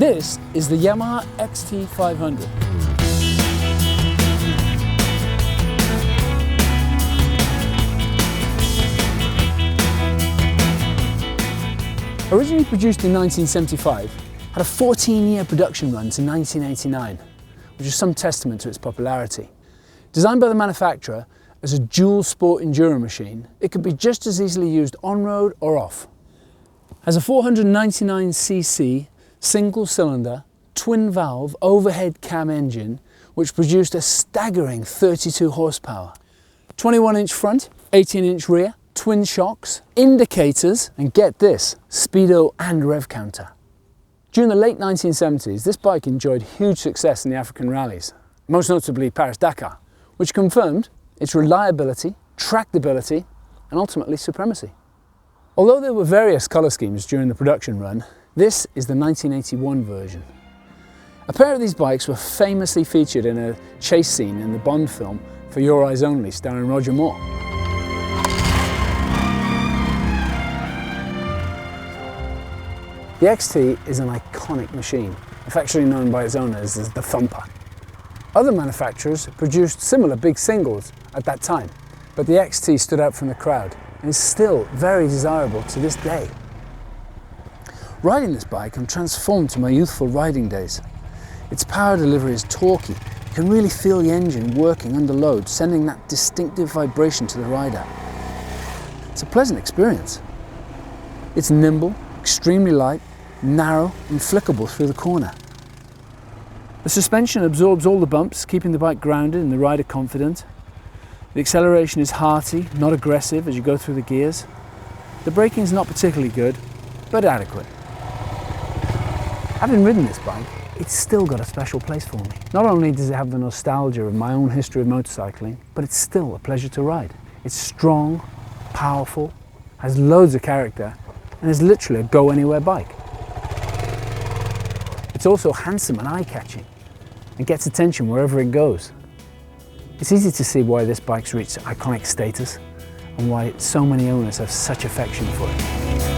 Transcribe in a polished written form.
This is the Yamaha XT500. Originally produced in 1975, had a 14-year production run to 1989, which is some testament to its popularity. Designed by the manufacturer as a dual sport enduro machine, it could be just as easily used on-road or off. Has a 499cc single-cylinder, twin-valve overhead cam engine, which produced a staggering 32 horsepower. 21-inch front, 18-inch rear, twin shocks, indicators, and get this, speedo and rev counter. During the late 1970s, this bike enjoyed huge success in the African rallies, most notably Paris-Dakar, which confirmed its reliability, tractability, and ultimately supremacy. Although there were various colour schemes during the production run, this is the 1981 version. A pair of these bikes were famously featured in a chase scene in the Bond film For Your Eyes Only, starring Roger Moore. The XT is an iconic machine, affectionately known by its owners as the Thumper. Other manufacturers produced similar big singles at that time, but the XT stood out from the crowd and is still very desirable to this day. Riding this bike, I'm transformed to my youthful riding days. Its power delivery is torquey. You can really feel the engine working under load, sending that distinctive vibration to the rider. It's a pleasant experience. It's nimble, extremely light, narrow and flickable through the corner. The suspension absorbs all the bumps, keeping the bike grounded and the rider confident. The acceleration is hearty, not aggressive as you go through the gears. The braking is not particularly good, but adequate. Having ridden this bike, it's still got a special place for me. Not only does it have the nostalgia of my own history of motorcycling, but it's still a pleasure to ride. It's strong, powerful, has loads of character, and is literally a go-anywhere bike. It's also handsome and eye-catching, and gets attention wherever it goes. It's easy to see why this bike's reached iconic status, and why so many owners have such affection for it.